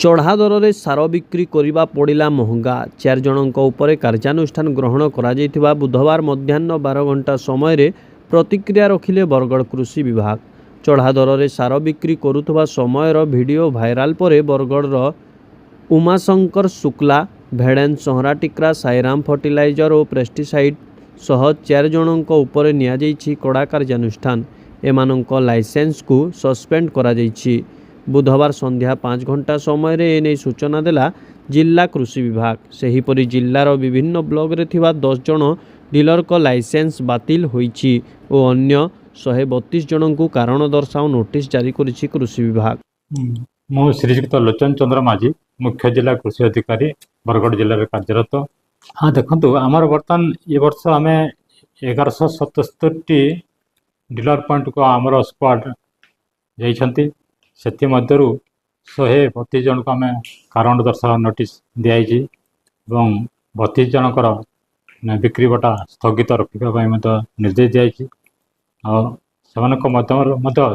चढ़ा दर में सार बिक्री करने पड़ा महंगा 4 जनों उपरे कार्यानुष्ठान ग्रहण करा बुधवार मध्याह्न 12 घंटा समय प्रतिक्रिया रखिले बरगड़ कृषि विभाग। चढ़ा दर में सार बिक्री करुवा समय वीडियो भाइराल पर बरगड़र उमाशंकर शुक्ला भेड़ेन सहरा टिक्रा साईराम फर्टिलाइजर और पेस्टिसाइड सह 4 जनों उपरे नियाଯାଇଛି कड़ा कार्यानुष्ठान। एमानंक लाइसेंस को सस्पेंड करा जाइछि। बुधवार संध्या 5 घंटा समय एने सूचना देला जिला कृषि विभाग। सेहीपरि जिल्लार विभिन्न ब्लॉक रे थिबा 10 जन डीलर को लाइसेंस बातिल होईछि और अन्य 132 जनों को कारण दर्शाओ नोटिस जारी करिछि कृषि विभाग। मु श्रीजुक्त लोचन चंद्र माझी मुख्य जिला कृषि अधिकारी बरगड़ जिले में कार्यरत। हाँ देखो आमर बर्तमान ये वर्ष आम 1177 डीलर पॉइंट को आमर स्क्वाड जाइछंती। सेति मध्यरु 132 जन को आम कारण दर्शाओ नोटिस दिखाई एवं 32 जनकर बिक्री बटा स्थगित रखा निर्देश दिखाई और से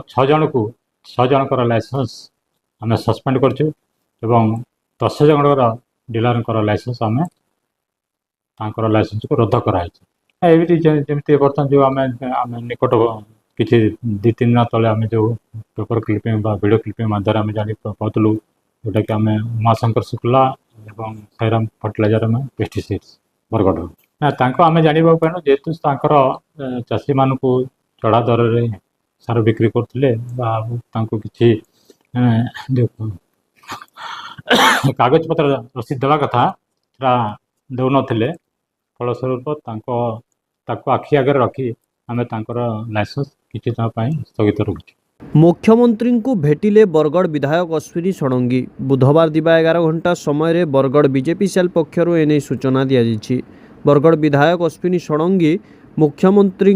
6 जन को 6 जनकर लाइसेंस आम सस्पेंड करछु एवं 10 जनकर डीलर लाइसेंस आम लाइसेंस को रद्द कराई। जमी बर्तमान जो आम निकट किसी 2-3 दिन तले आम जो पेपर क्लिपिंग वीडियो क्लिपिंग माध्यम आम जानी पातलु जोटा कि आम उमाशंकर शुक्ला एवं साईराम फर्टिलाइजर में पेस्टिसाइड्स बरगड़ आम जानवा पाइनु जेहेतु चाषी मान चढ़ा दर में सार बिक्री करते कि कागज पत्र रसीद देवा कथा दौन फलस्वरूप आखि आगे रखी आम लाइसेंस किसी स्थगित रखु। मुख्यमंत्री को भेटिले बरगड़ विधायक अश्विनी षडंगी। बुधवार दिबा 11 घंटा समय बरगड़ बीजेपी सेल पक्षर एने सूचना दी। बरगड़ विधायक अश्विनी षडंगी मुख्यमंत्री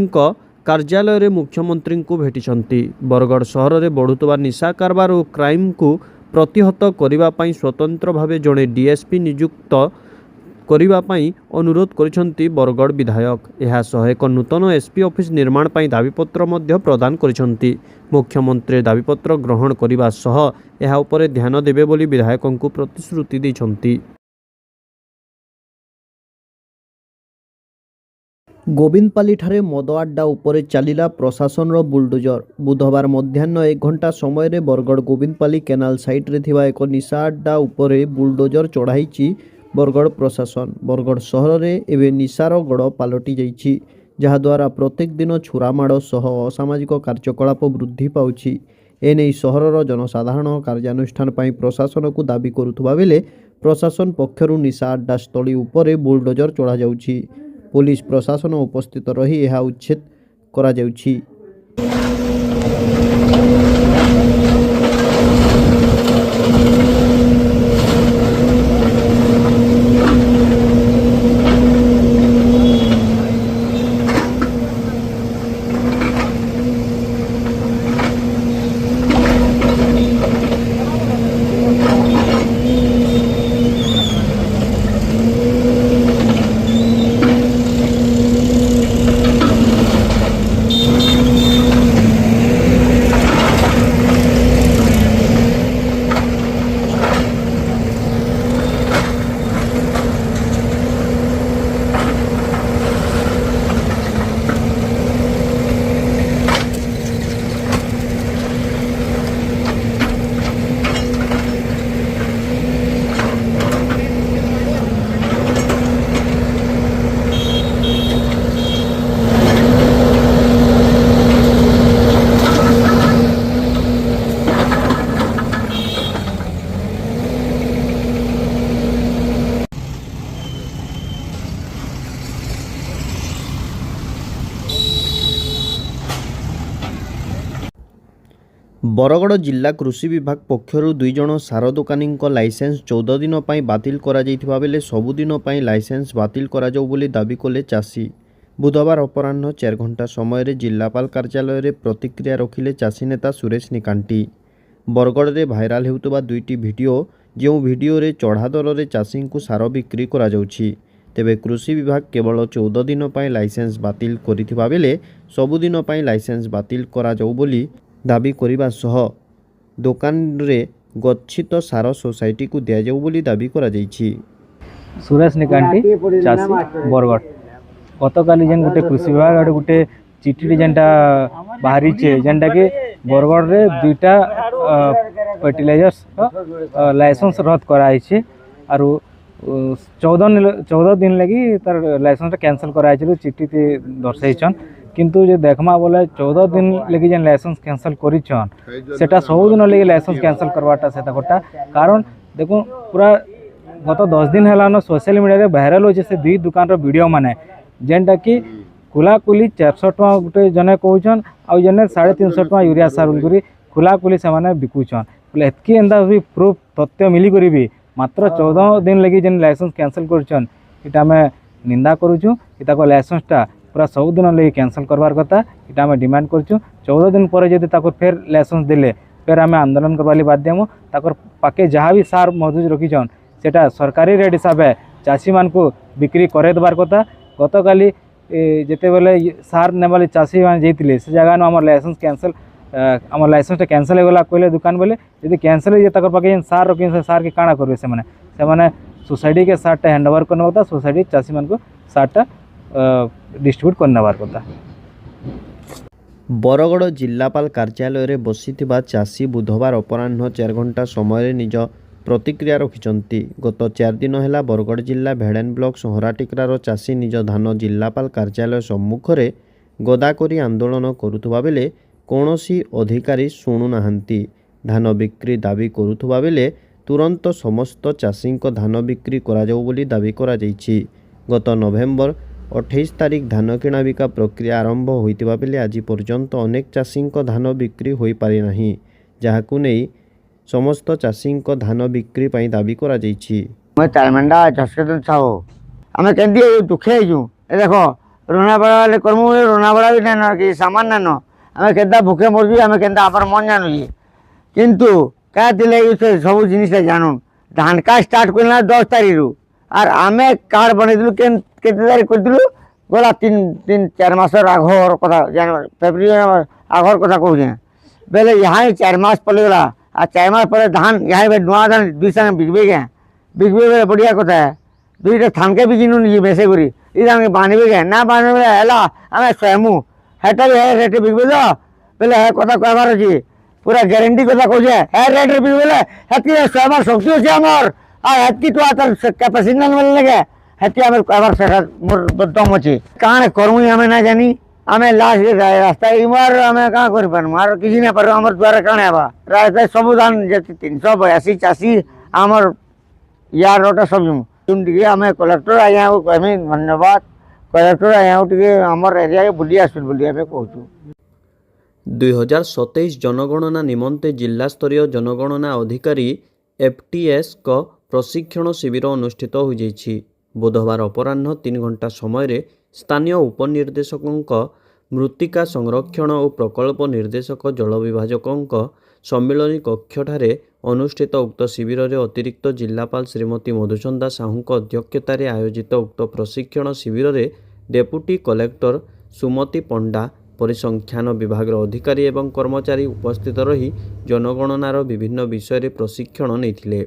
कार्यालय रे मुख्यमंत्री को भेटिछंती। बरगड़ सहर में बढ़ुवा निशा कारबार और क्राइम को प्रतिहत करने स्वतंत्र भावे जड़े डीएसपी नियुक्त करने अनुरोध करिसेंती बरगड़ विधायक। यह सह एक नूतन एसपी ऑफिस निर्माण पर दाबीपत्र मध्य प्रदान करिसेंती। मुख्यमंत्री दाबीपत्र ग्रहण करने सह यह उपरे ध्यान देबे बोली विधायकों को प्रतिश्रुति दैछंती। गोविंदपाली ठारे मद अड्डा उपरे चलिला प्रशासन बुलडोजर। बुधवार मध्याह्न 1 घंटा समय बरगड़ गोविंदपाली केनाल साइट रे थिबा एक निशा अड्डा उपरे बुलडोजर चढ़ाई बरगड़ प्रशासन। बरगड़ सहर में एवं निशार गड़ पलटि जाइछि जहाद्वारा प्रत्येक दिन छुरामाड़ सह असामाजिक कार्यकलाप वृद्धि पाउछि। एने सहरर जनसाधारण कार्यानुष्ठान पर प्रशासन को दाबी करुवा बेले प्रशासन पक्षरु निशा अड्डा स्थली उपरे बुलडोजर चढ़ा जाउछि। पुलिस प्रशासन उपस्थित रही यह उच्छेद करा जाउछि। बरगड़ जिला कृषि विभाग पक्षर 2 जन सार दुकानी लाइसेंस 14 दिन पर बातिल करा जाइथिबा बेले सबुदिन पर लाइसेंस बातिल करा जाऊ बोली दाबी कले चाषी। बुधवार अपराह्न 4 घंटा समय जिलापाल कार्यालय में प्रतिक्रिया रखिले चाषी नेता सुरेश निकांटी। बरगड़ में भाइराल होउतबा 2टी वीडियो जो वीडियो रे चढ़ा दर में चाषी को सार बिक्री करा जाउछि तेबे कृषि विभाग केवल 14 दिन पर लाइसेंस बातिल करिथिबा बेले सबुदिन पर लाइसेंस बातिल करा जाऊ बोली दाबी करने दुकान रे ଗଚ୍ଛିତ ସାର ସୋସାଇଟିକୁ ଦିଆଯାଉ ବୋଲି ଦାବି କରାଯାଇଛି। ସୁରେଶ ନିକାଣ୍ଟି ଚାଷୀ ବରଗଡ଼। ଗତକାଲି ଯେନ୍ ଗୋଟେ କୃଷି ବିଭାଗ ଆଡ଼େ ଗୋଟେ ଚିଠିଟି ଯେନ୍ଟା ବାହାରିଛେ ଯେନ୍ଟାକି ବରଗଡ଼ରେ 2ଟା ଫର୍ଟିଲାଇଜର୍ସ ଲାଇସେନ୍ସ ରଦ୍ଦ କରାଯାଇଛି ଆରୁ 14 दिन लगी तार लाइसेंस कैंसल कराई चिट्ठी दर्शाइछन किंतु जे देखमा बोले 14 दिन लगी जेन लाइसेंस कैंसल करिछन सेटा सब दिन लगी लाइसेंस कैंसल करवाटा सेटा गोटा कारण देखो पूरा गत 10 दिन हेलानो सोशल मीडिया रे वायरल होचे से दुई दुकान रो वीडियो माने जेनटा कि खुलाखुली 400 टका गुटे जने कहउछन आ जने 350 टका यूरिया सार उलगुरी खुलाखुली से माने बिकुछन बोले एतकी एंदा भी प्रूफ तथ्य मिली करी भी मात्र 14 दिन लगी जेन लाइसेंस कैंसल करछन इटा में निंदा करूछु इता को लाइसेंसटा पूरा 100 दिन लगी कैंसल करवार कथा इटा में डिमांड करछु 14 दिन पर जदि ताको फेर लाइसेंस देले फेर आमे आंदोलन करवाली बाध्य हम ताकर पाके जहाँ भी सार मौजूद रखिछन सेटा सरकारी रेट हिसाब चाषी मान को बिक्री करे देबार कथा गतकाली जेते बेले सार नेबाली चाषी मान जेतिले से जगह न हमर लाइसेंस कैंसल आम लाइसेंसटा कैंसल हो गला कहले दुकान बोले यदि कैंसल हो तक पाके सार रखी सार के काଣା करबे से माने सोसाइटी के सारटा हैंड ओवर करने कथा सोसाइटी चाषी मान को सारटा डिस्ट्रीब्यूट करनेबार कथा। बरगड़ जिलापाल कार्यालय रे बसिथिबा चाषी बुधवार अपराह्न 4 घंटा समय निज प्रतिक्रिया रखिछंती। गत 4 दिन है बरगड़ जिला भेड़ेन ब्लॉक सहराटिक्रार चाषी निज धान जिलापाल कार्यालय सम्मुख रे गदा करी आंदोलन करुथुबा बेले कौनसी अधिकारी शुणु नाहांती। धान बिक्री दाबी करुथुबा बेले तुरंत समस्त चाषी धान बिक्री करा जाऊ बोली दाबी करा जाइछि। गत नवेम्बर 28 तारिख धान किणा बिका प्रक्रिया आरंभ होइतिबा बेले आज पर्यंत अनेक चाषी धान बिक्री होई पारि नाही जाहाकु नै समस्त चाषी धान बिक्री पई दाबी करा जाइछि। मैं चारमेंडा जसकेतन साहू आमे केंदी दुखे छु ए देखो रोना बड़ा वाले करमु रोना बड़ा भी न कि सामान न आमे केदा भूखे मरबी आमे केदा अपन मन जानू किंतु का दिले से सब जिनिस जानून धान का स्टार्ट करना 10 तारीख रु और आमे कार्ड बने दिलु केते तारीख कर दिलु गला 3-4 मास आघर कथा जान फेब्रुआरी आघर कथा कहू बेले यहाँ 4 मास पले गला आ 4 मास पर धान यहाँ नुआ धान 2 संगे बिकबे बेले बढ़िया कथा है 2टा थान के बिकिनु नहीं बेसे करी ई धान बांधबे के ना बांधबे हला आमे स्वयं हेटा भी है रेट बिकबे तो बेले है कथा कहबार अछि पूरा गारंटी कथा कहू है रेट रे बिकबे हेती स्वयं शक्ति अछि हमर आ हेती तो आतर कैपेसिटी न मिलने के हेती हमर कहबार से मोर दम अछि काने करू हमें ना जानी हमें लास्ट रास्ता इमार हमें कहाँ कर पार मार किसी ना पर हमर द्वारा काने आबा रास्ता सब धान जे 382 चासी हमर यार रोटा सब तुम टिके हमें कलेक्टर आया हमें धन्यवाद कलेक्टर आया टिके हमर एरिया के बुली आसुन बुली हमें कहू। 2027 जनगणना निमंते जिला स्तरीय जनगणना अधिकारी FTS को प्रशिक्षण शिविर अनुष्ठित हो जाइछि। बुधवार अपराह्न 3 घंटा समय स्थानीय उपनिर्देशकों मृत्तिका संरक्षण और प्रकल्प निर्देशक जल विभाजकों सम्मिलनी कक्षठारे अनुष्ठित उक्त शिविर में अतिरिक्त जिलापाल श्रीमती मधुचंदा साहू अध्यक्षतार आयोजित उक्त प्रशिक्षण शिविर में डेपुटी कलेक्टर सुमति पंडा परिसंख्यान विभाग अधिकारी एवं कर्मचारी उपस्थित रही जनगणनार विभिन्न विषय प्रशिक्षण नेथिले।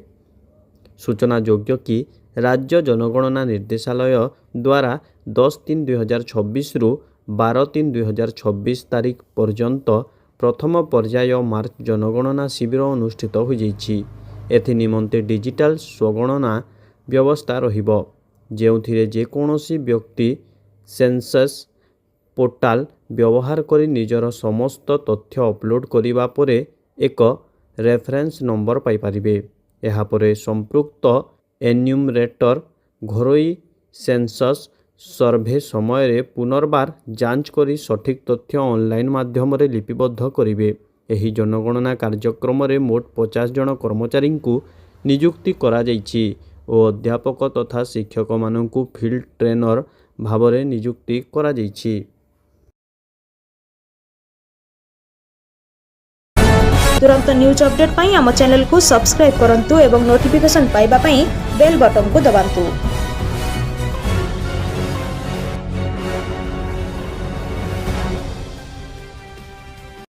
सूचनायोग्य कि राज्य जनगणना निर्देशालय द्वारा 10/3/2026 रु 12/3/2026 तारीख पर्यंत प्रथम पर्याय मार्च जनगणना शिविर अनुष्ठित हो जाइछि। एथि निमंते डिजिटल स्वगणना व्यवस्था रहिबो जेउथिरे जेकोनोसी व्यक्ति सेंसस पोर्टाल व्यवहार करी निजर समस्त तथ्य अपलोड करिबा परे एक रेफरेंस नंबर पाई परिबे। एहा परे संपृक्त एन्यूमरेटर घरोई सेंसस सर्भे समय पुनर्बार जांच करी सठिक तथ्य ऑनलाइन माध्यम रे लिपिबद्ध करिबे। एही जनगणना कार्यक्रम रे मोट 50 जन कर्मचारी को नियुक्ति करा जाइछि और अध्यापक तथा शिक्षक माननकु फील्ड ट्रेनर भावरे नियुक्ति करा जाइछि। तुरंत न्यूज अपडेट पाई आम चैनल को सब्सक्राइब करंतु एवं नोटिफिकेशन पाइबा पाई बेल बटन को दबांतु।